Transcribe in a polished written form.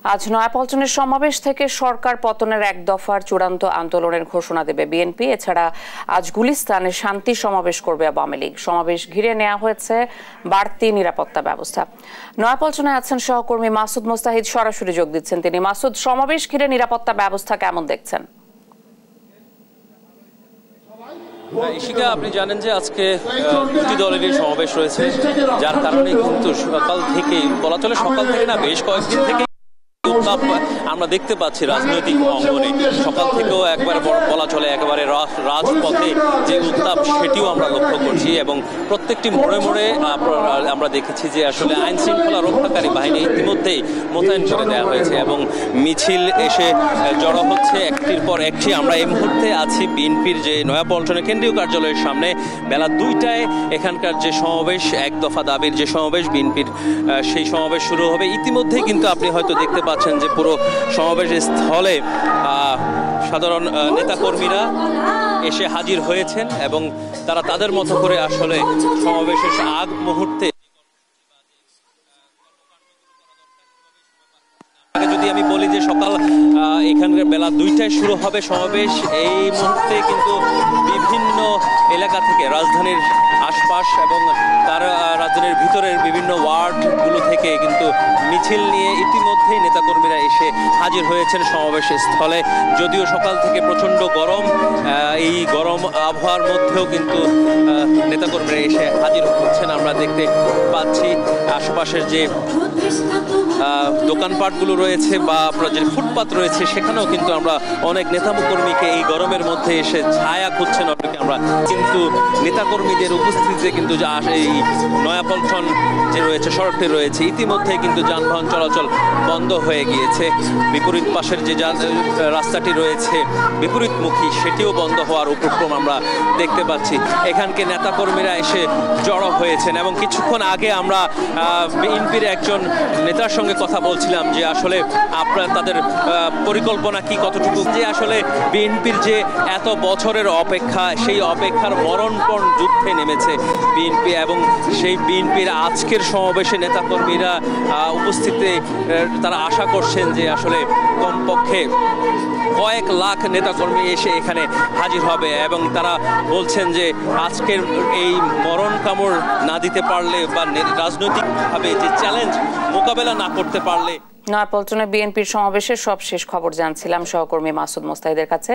আজ নয়াপল্টনের সমাবেশ থেকে সরকার পতনের এক দফার চূড়ান্ত আন্দোলনের ঘোষণা দেবে বিএনপি। এছাড়া আজ গুলিস্তানে শান্তি সমাবেশ করবে আওয়ামী লীগ। সমাবেশ ঘিরে নেওয়া হয়েছে বাড়তি নিরাপত্তা ব্যবস্থা। নয়াপল্টনে আছেন সহকর্মী মাসুদ মোস্তাহিদ, সরাসরি যোগ দিচ্ছেন তিনি। মাসুদ, সমাবেশ ঘিরে নিরাপত্তা ব্যবস্থা কেমন দেখছেন? ইশিকা, আপনি জানেন যে আজকে দুটি দলেরই সমাবেশ রয়েছে, যার কারণে কিন্তু সকাল থেকেই বলা চলে, সকাল থেকে না বেশ কয়েকদিন থেকে উত্তাপ আমরা দেখতে পাচ্ছি রাজনৈতিক অঙ্গনে। সকাল থেকেও একবার বলা চলে একেবারে রাজপথে যে উত্তাপ সেটিও আমরা লক্ষ্য করছি, এবং প্রত্যেকটি মোড়ে মোড়ে আমরা দেখেছি যে আসলে আইন শৃঙ্খলা রক্ষাকারী বাহিনী ইতিমধ্যেই মোতায়েন করে দেওয়া হয়েছে এবং মিছিল এসে জড়ো হচ্ছে একটির পর একটি। আমরা এই মুহূর্তে আছি বিএনপির যে নয়াপল্টনের কেন্দ্রীয় কার্যালয়ের সামনে। বেলা 2টায় এখানকার যে সমাবেশ, এক দফা দাবির যে সমাবেশ বিএনপির, সেই সমাবেশ শুরু হবে। ইতিমধ্যেই কিন্তু আপনি হয়তো দেখতে পাচ্ছেন যে পুরো সমাবেশ স্থলে সাধারণ নেতাকর্মীরা এসে হাজির হয়েছেন এবং তারা তাদের মতো করে আসলে সমাবেশের আগ মুহূর্তে, যদি আমি বলি যে সকাল এখানকার বেলা 2টায় শুরু হবে সমাবেশ, এই মুহূর্তে কিন্তু বিভিন্ন এলাকা থেকে, রাজধানীর আশপাশ এবং তার রাজধানীর ভিতরের বিভিন্ন ওয়ার্ডগুলো থেকে কিন্তু মিছিল নিয়ে ইতিমধ্যেই নেতাকর্মীরা এসে হাজির হয়েছেন সমাবেশ স্থলে। যদিও সকাল থেকে প্রচণ্ড গরম, এই গরম আবহাওয়ার মধ্যেও কিন্তু নেতাকর্মীরা এসে হাজির হচ্ছেন। আমরা দেখতে পাচ্ছি আশপাশের যে দোকানপাটগুলো রয়েছে বা যে ফুটপাত রয়েছে, সেখানেও কিন্তু আমরা অনেক নেতাকর্মীকে এই গরমের মধ্যে এসে ছায়া খুঁজছেন অনেকে আমরা। কিন্তু নেতাকর্মীদের উপস্থিতিতে কিন্তু এই নয়াপল্টন যে রয়েছে, সড়কটি রয়েছে, ইতিমধ্যে কিন্তু যানবাহন চলাচল বন্ধ হয়ে গিয়েছে। বিপরীত পাশের যে রাস্তাটি রয়েছে বিপরীতমুখী, সেটিও বন্ধ হওয়ার উপক্রম আমরা দেখতে পাচ্ছি। এখানকে নেতাকর্মীরা এসে জড়ো হয়েছেন এবং কিছুক্ষণ আগে আমরা বিএনপির একজন নেতার সঙ্গে কথা বলছিলাম যে আসলে আপনার তাদের পরিকল্পনা কি, কতটুকু, যে আসলে বিএনপির যে এত বছরের অপেক্ষা, সেই অপেক্ষার মরণপণ যুদ্ধে নেমেছে বিএনপি, এবং সেই বিএনপির আজকের সমাবেশে নেতাকর্মীরা উপস্থিতি তারা আশা করছেন যে আসলে কমপক্ষে কয়েক লাখ নেতাকর্মী এসে এখানে হাজির হবে এবং তারা বলছেন যে আজকের এই মরণ কামড় না দিতে পারলে বা রাজনৈতিকভাবে যে চ্যালেঞ্জ মোকাবেলা না করতে পারলে। নয়াপল্টনে বিএনপির সমাবেশের সবশেষ খবর জানছিলাম সহকর্মী মাসুদ মোস্তাহিদের কাছে।